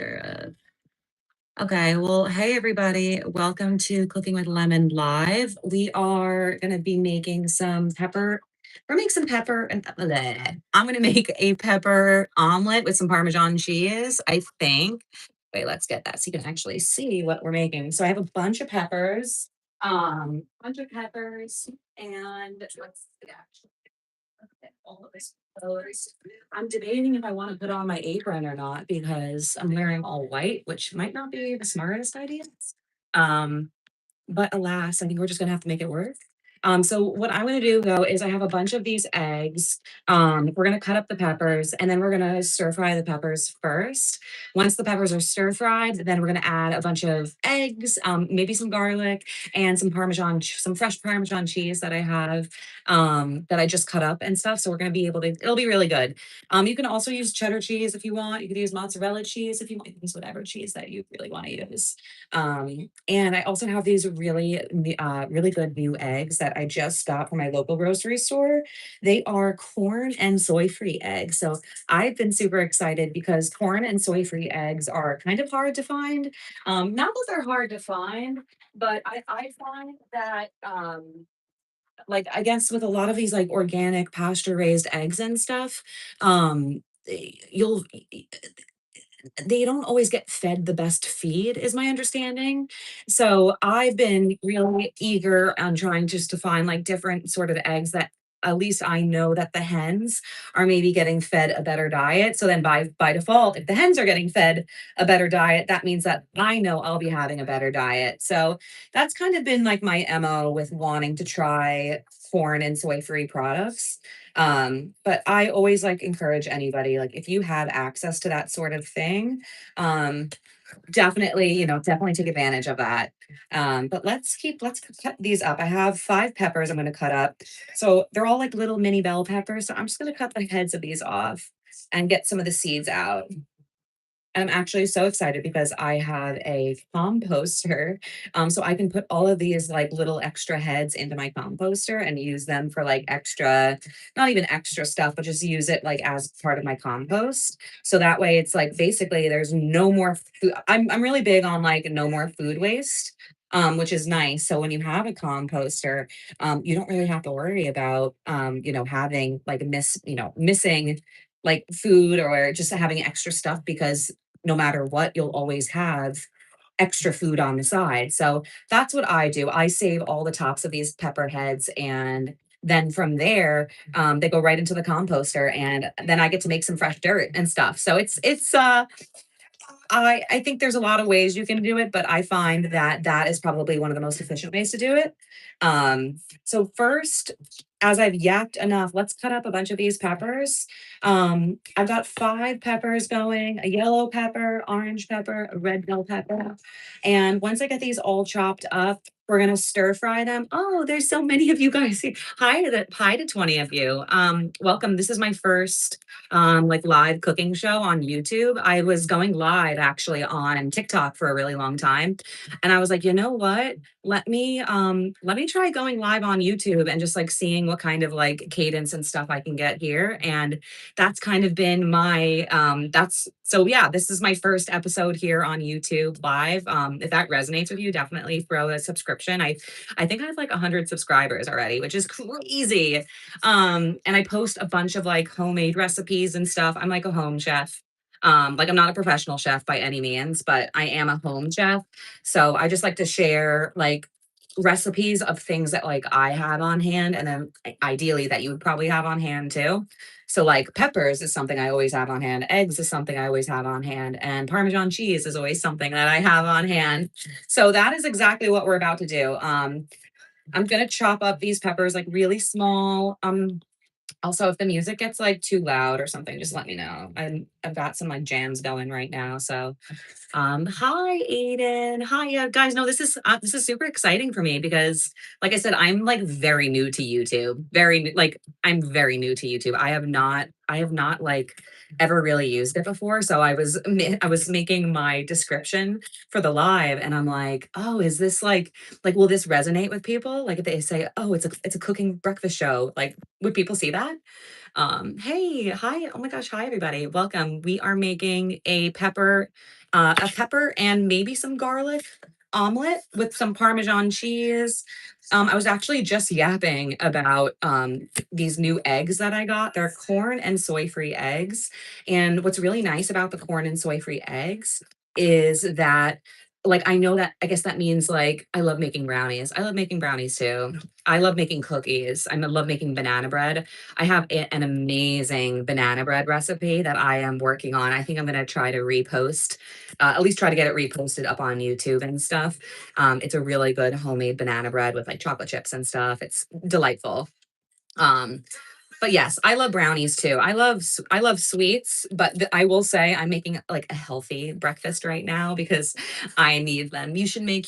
picture of. Okay, well, hey everybody, welcome to Cooking with Lemon Live. We are gonna be making some pepper. We're making some pepper and bleh. I'm gonna make a pepper omelet with some Parmesan cheese, I think. Wait, let's get that so you can actually see what we're making. So I have a bunch of peppers, and let's see actually. Okay, all of this clothes. I'm debating if I want to put on my apron or not because I'm wearing all white, which might not be the smartest idea. Um, but alas, I think we're just gonna have to make it work. So what I'm gonna do though is I have a bunch of these eggs. We're gonna cut up the peppers and then we're gonna stir fry the peppers first. Once the peppers are stir fried, then we're gonna add a bunch of eggs, maybe some garlic and some some fresh Parmesan cheese that I have, that I just cut up and stuff. So we're gonna be able to. It'll be really good. You can also use cheddar cheese if you want. You could use mozzarella cheese if you want. You can use whatever cheese that you really want to use. And I also have these really good new eggs that I just got from my local grocery store. They are corn and soy-free eggs. So I've been super excited because corn and soy-free eggs are kind of hard to find. Not that they're hard to find, but I find that like I guess with a lot of these like organic pasture raised eggs and stuff, you'll they don't always get fed the best feed is my understanding. So I've been really eager on trying just to find like different sort of eggs that at least I know that the hens are maybe getting fed a better diet. So then by default, if the hens are getting fed a better diet, that means that I know I'll be having a better diet. So that's kind of been like my MO with wanting to try corn and soy free products. But I always like encourage anybody, like if you have access to that sort of thing, um, definitely, definitely take advantage of that. But let's cut these up. I have 5 peppers I'm going to cut up. So they're all like little mini bell peppers. So I'm just going to cut the heads of these off and get some of the seeds out. I'm actually so excited because I have a composter. So I can put all of these like little extra heads into my composter and use them for like extra, not even extra stuff, but just use it like as part of my compost. So that way it's like basically there's no more food. I'm really big on like no more food waste. Which is nice. So when you have a composter, you don't really have to worry about, having like missing like food or just having extra stuff because no matter what, you'll always have extra food on the side. So that's what I do. I save all the tops of these pepper heads and then from there, they go right into the composter and then I get to make some fresh dirt and stuff. So I think there's a lot of ways you can do it, but I find that that is probably one of the most efficient ways to do it. So first, as I've yapped enough, let's cut up a bunch of these peppers. I've got 5 peppers going, a yellow pepper, orange pepper, a red bell pepper. And once I get these all chopped up, we're gonna stir fry them. Oh, there's so many of you guys. Hi to 20 of you. Welcome. This is my first like live cooking show on YouTube. I was going live actually on TikTok for a really long time. And I was like, you know what? Let me try going live on YouTube and just like seeing what kind of like cadence and stuff I can get here. And that's kind of been my that's so yeah, this is my first episode here on YouTube live. If that resonates with you, definitely throw a subscription. I think I have like 100 subscribers already, which is crazy. And I post a bunch of like homemade recipes and stuff. I'm like a home chef. Like I'm not a professional chef by any means, but I am a home chef. So I just like to share like recipes of things that like I have on hand and then ideally that you would probably have on hand too. So like peppers is something I always have on hand, eggs is something I always have on hand, and Parmesan cheese is always something that I have on hand. So that is exactly what we're about to do. I'm gonna chop up these peppers like really small. Also, if the music gets like too loud or something, just let me know. I've got some like jams going right now. So hi Aiden. Hi guys. No, this is super exciting for me because like I said, I'm like very new to YouTube. Like I'm very new to YouTube. I have not like ever really used it before. So I was making my description for the live and I'm like, "Oh, is this like will this resonate with people? Like if they say, "Oh, it's a cooking breakfast show." Like would people see that? Hey, hi. Oh my gosh, hi everybody. Welcome. We are making a pepper a pepper and maybe some garlic omelet with some Parmesan cheese. I was actually just yapping about these new eggs that I got. They're corn and soy free eggs. And what's really nice about the corn and soy free eggs is that, like, I know that, I guess that means like I love making brownies. I love making brownies too. I love making cookies. I love making banana bread. I have an amazing banana bread recipe that I am working on. I think I'm going to try to repost, at least try to get it reposted up on YouTube and stuff. It's a really good homemade banana bread with like chocolate chips and stuff. It's delightful. Um, but yes, I love brownies too. I love sweets, but I will say I'm making like a healthy breakfast right now because I need them. You should make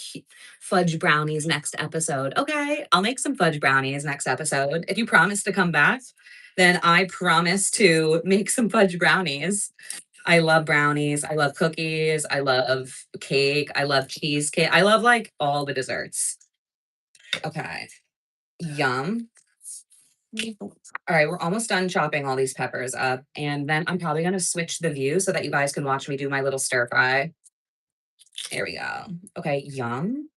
fudge brownies next episode. Okay, I'll make some fudge brownies next episode. If you promise to come back, then I promise to make some fudge brownies. I love brownies. I love cookies. I love cake. I love cheesecake. I love like all the desserts. Okay. Yum. All right, we're almost done chopping all these peppers up. And then I'm probably going to switch the view so that you guys can watch me do my little stir fry. There we go. Okay, yum.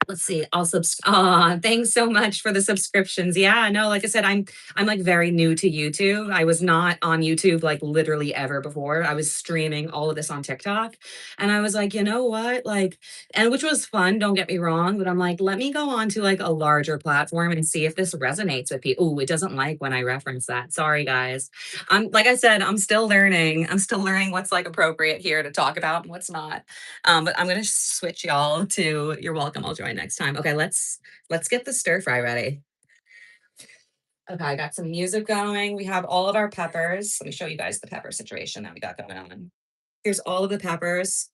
Let's see. I'll thanks so much for the subscriptions. Yeah, no, like I said, I'm like very new to YouTube. I was not on YouTube like literally ever before. I was streaming all of this on TikTok. And I was like, you know what? Like, and which was fun, don't get me wrong, but I'm like, let me go on to like a larger platform and see if this resonates with people. Oh, it doesn't like when I reference that. Sorry, guys. I'm like I said, I'm still learning. I'm still learning what's like appropriate here to talk about and what's not. But I'm gonna switch y'all to you're welcome. I'll join next time. Okay, let's get the stir fry ready. Okay, I got some music going. We have all of our peppers. Let me show you guys the pepper situation that we got going on. Here's all of the peppers.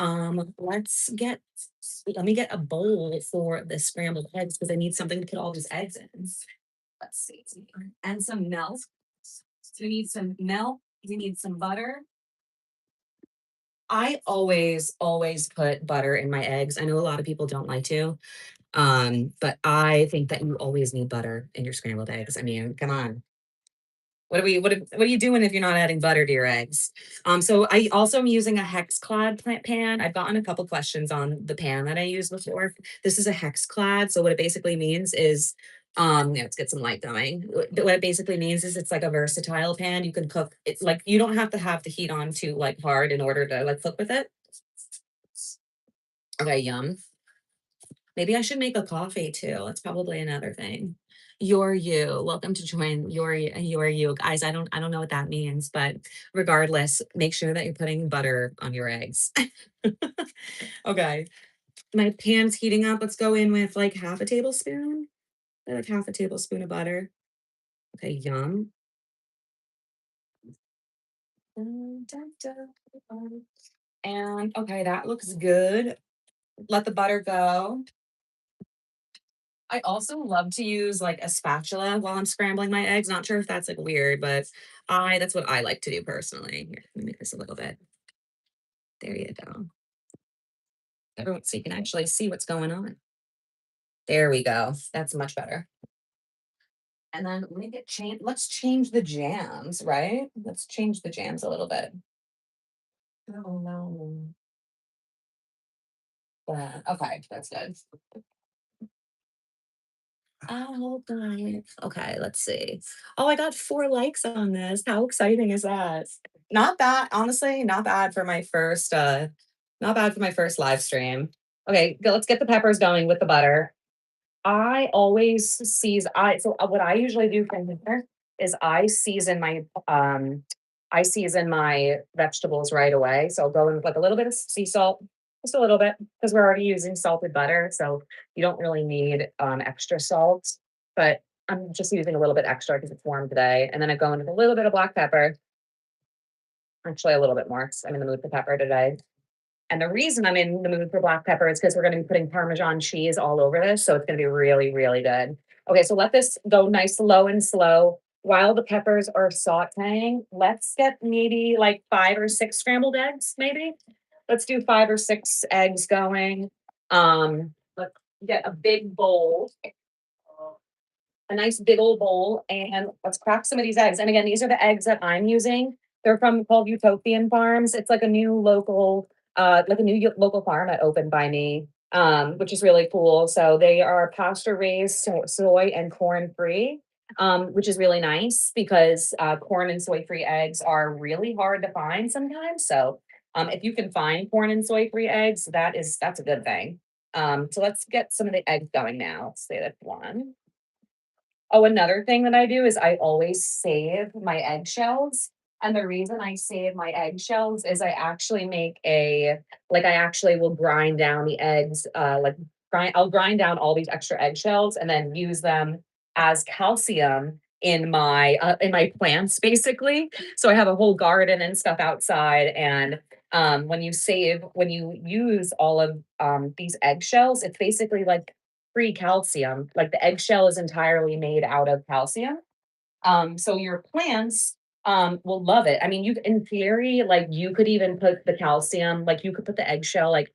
Let me get a bowl for the scrambled eggs because I need something to put all these eggs in. Let's see. And some milk. So we need some milk. We need some butter. I always put butter in my eggs. I know a lot of people don't like to, but I think that you always need butter in your scrambled eggs. I mean, come on. What are you doing if you're not adding butter to your eggs? So I also am using a hexclad plant pan. I've gotten a couple questions on the pan that I used before. This is a hexclad. So what it basically means is, yeah, let's get some light going. What it basically means is it's like a versatile pan. You can cook. It's like you don't have to have the heat on too like hard in order to like cook with it. Okay, yum. Maybe I should make a coffee too. That's probably another thing. You're you. Welcome to join your you. Guys, I don't know what that means, but regardless, make sure that you're putting butter on your eggs. Okay. My pan's heating up. Let's go in with like half a tablespoon. Like half a tablespoon of butter. Okay, yum. Dun, dun, dun. And okay, that looks good. Let the butter go. I also love to use like a spatula while I'm scrambling my eggs. Not sure if that's like weird, but I that's what I like to do personally. Here, let me make this a little bit. There you go. Everyone, so you can actually see what's going on. There we go. That's much better. And then let me get change. Let's change the jams, right? Let's change the jams a little bit. Oh no. Okay, that's good. Oh, good. Okay, let's see. Oh, I got 4 likes on this. How exciting is that? Not bad, honestly, not bad for my first live stream. Okay, let's get the peppers going with the butter. I always what I usually do from here is I season my vegetables right away. So I'll go in with like a little bit of sea salt, just a little bit, because we're already using salted butter. So you don't really need extra salt, but I'm just using a little bit extra because it's warm today. And then I go in with a little bit of black pepper, actually a little bit more 'cause I'm in the mood for pepper today. And the reason I'm in the mood for black pepper is because we're going to be putting Parmesan cheese all over this. So it's going to be really, really good. Okay, so let this go nice, low and slow. While the peppers are sauteing, let's get maybe like 5 or 6 scrambled eggs, maybe. Let's do 5 or 6 eggs going. Let's get a big bowl, a nice big old bowl, and let's crack some of these eggs. And again, these are the eggs that I'm using. They're from called Utopian Farms. It's like a new local farm that opened by me, which is really cool. So they are pasture raised, soy and corn free, which is really nice because corn and soy free eggs are really hard to find sometimes. So if you can find corn and soy free eggs, that's a good thing. So let's get some of the eggs going now. Let's say that's one. Oh, another thing that I do is I always save my eggshells. And the reason I save my eggshells is I actually will grind down the eggs, I'll grind down all these extra eggshells and then use them as calcium in my plants basically. So I have a whole garden and stuff outside. And when you use all of these eggshells, it's basically like free calcium. Like the eggshell is entirely made out of calcium. So your plants will love it. I mean, you in theory, like you could even put the calcium, like you could put the eggshell like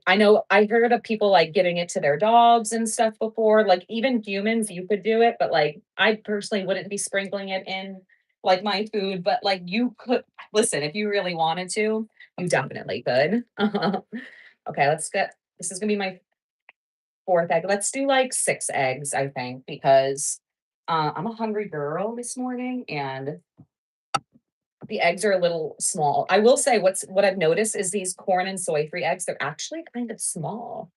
I know I heard of people like giving it to their dogs and stuff before. Like even humans, you could do it, but like I personally wouldn't be sprinkling it in like my food, but like you could listen if you really wanted to, you definitely could. Okay, this is gonna be my fourth egg. Let's do like 6 eggs, I think, because I'm a hungry girl this morning and the eggs are a little small. I will say what I've noticed is these corn and soy free eggs, they're actually kind of small,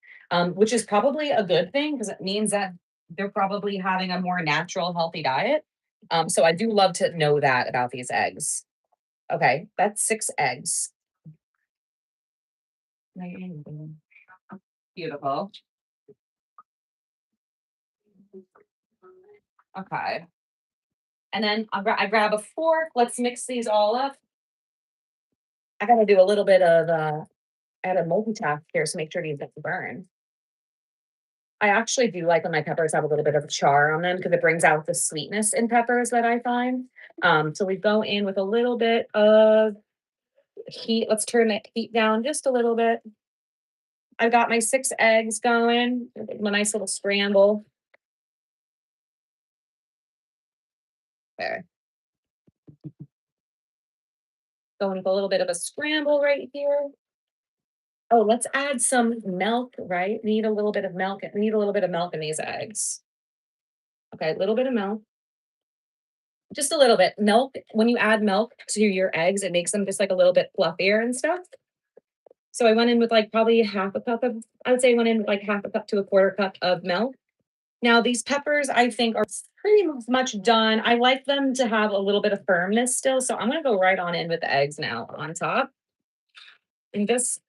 which is probably a good thing because it means that they're probably having a more natural, healthy diet. So I do love to know that about these eggs. Okay, that's 6 eggs. Beautiful. Okay. And then I grab a fork. Let's mix these all up. I gotta do a little bit of I gotta multitask here to make sure these don't burn. I actually do like when my peppers have a little bit of char on them because it brings out the sweetness in peppers that I find. So we go in with a little bit of heat. Let's turn the heat down just a little bit. I've got my 6 eggs going, my nice little scramble. There. Going with a little bit of a scramble right here. Oh, let's add some milk, right? Need a little bit of milk. Need a little bit of milk in these eggs. Okay, a little bit of milk. Just a little bit. Milk, when you add milk to your eggs, it makes them just like a little bit fluffier and stuff. So I went in with like probably half a cup of, I would say went in with like half a cup to a quarter cup of milk. Now these peppers I think are pretty much done. I like them to have a little bit of firmness still. So I'm gonna go right on in with the eggs now on top. And just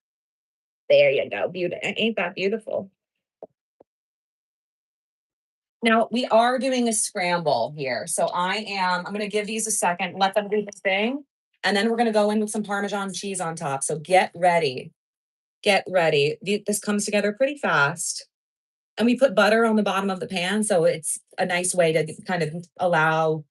there you go. Beautiful. Ain't that beautiful? Now we are doing a scramble here. So I'm gonna give these a second, let them do the thing. And then we're gonna go in with some Parmesan cheese on top. So get ready. Get ready. This comes together pretty fast. And we put butter on the bottom of the pan. So it's a nice way to kind of allow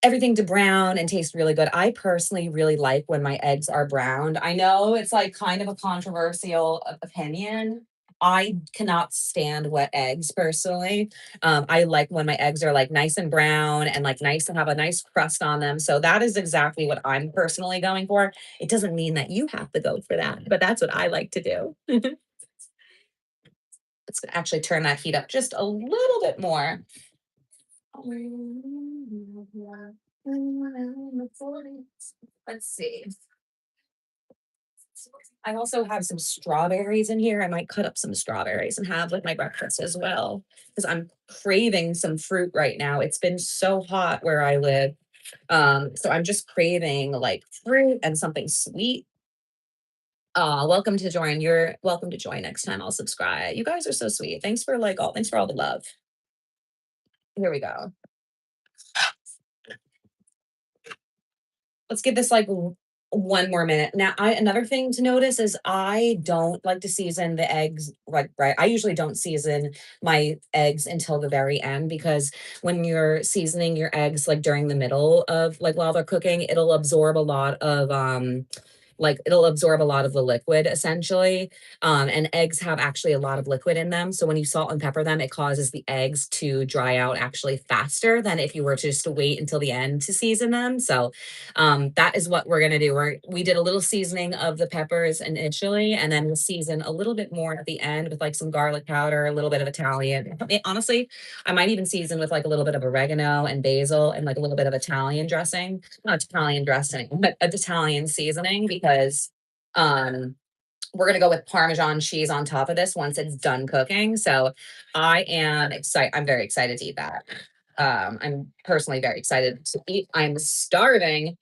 everything to brown and taste really good. I personally really like when my eggs are browned. I know it's like kind of a controversial opinion. I cannot stand wet eggs personally. I like when my eggs are like nice and brown and like nice and have a nice crust on them. So that is exactly what I'm personally going for. It doesn't mean that you have to go for that, but that's what I like to do. Let's actually turn that heat up just a little bit more. Let's see. I also have some strawberries in here. I might cut up some strawberries and have with my breakfast as well because I'm craving some fruit right now. It's been so hot where I live. So I'm just craving like fruit and something sweet. Welcome to join. You're welcome to join next time. I'll subscribe. You guys are so sweet. Thanks for all the love. Here we go. Let's give this like one more minute. Now, another thing to notice is I don't like to season the eggs right. I usually don't season my eggs until the very end because when you're seasoning your eggs like during the middle of like while they're cooking, it'll absorb a lot of like it'll absorb a lot of the liquid essentially. And eggs have actually a lot of liquid in them. So when you salt and pepper them, it causes the eggs to dry out actually faster than if you were to just wait until the end to season them. So that is what we're gonna do. We did a little seasoning of the peppers initially, and then we'll season a little bit more at the end with like some garlic powder, a little bit of Italian. Honestly, I might even season with like a little bit of oregano and basil and like a little bit of Italian dressing, not Italian dressing, but Italian seasoning because um we're gonna go with Parmesan cheese on top of this once it's done cooking. So I am excited. I'm very excited to eat that. I'm personally very excited to eat. I'm starving.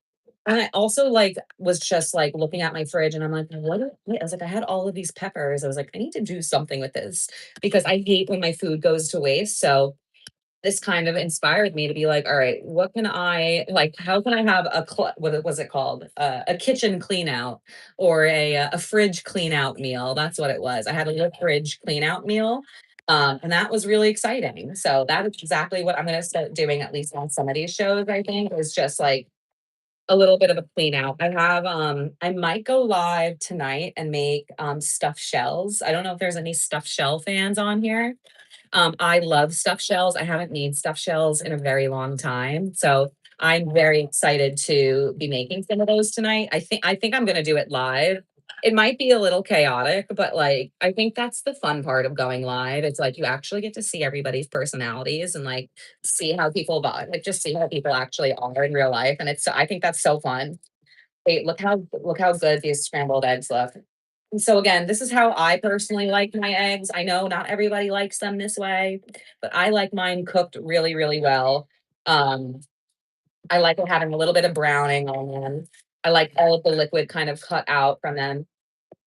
And I also like was just like looking at my fridge and I'm like, wait, I was like, I had all of these peppers. I was like, I need to do something with this because I hate when my food goes to waste. So this kind of inspired me to be like, all right, what can I like? How can I have what was it called? A kitchen clean out or a fridge clean out meal? That's what it was. I had a little fridge clean out meal. And that was really exciting. So that is exactly what I'm going to start doing, at least on some of these shows, I think, is just like a little bit of a clean out. I might go live tonight and make stuffed shells. I don't know if there's any stuffed shell fans on here. I love stuffed shells. I haven't made stuffed shells in a very long time. So I'm very excited to be making some of those tonight. I think I'm gonna do it live. It might be a little chaotic, but like I think that's the fun part of going live. It's like you actually get to see everybody's personalities and like see how people vibe, like just see how people actually are in real life. And I think that's so fun. Wait, look how good these scrambled eggs look. And so again, this is how I personally like my eggs. I know not everybody likes them this way, but I like mine cooked really, really well. Um, I like it having a little bit of browning on them. I like all of the liquid kind of cut out from them.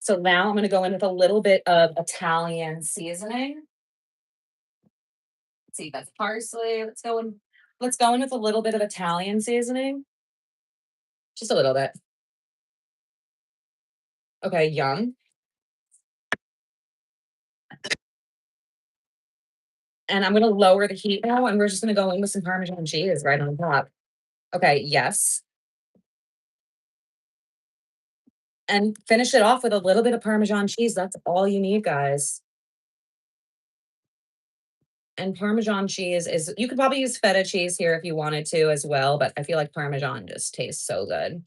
So now I'm going to go in with a little bit of Italian seasoning. Let's see, that's parsley. Let's go in with a little bit of Italian seasoning. Just a little bit. Okay, yum. And I'm gonna lower the heat now, and we're just gonna go in with some Parmesan cheese right on top. Okay, yes. And finish it off with a little bit of Parmesan cheese. That's all you need, guys. And Parmesan cheese is you could probably use feta cheese here if you wanted to as well, but I feel like Parmesan just tastes so good.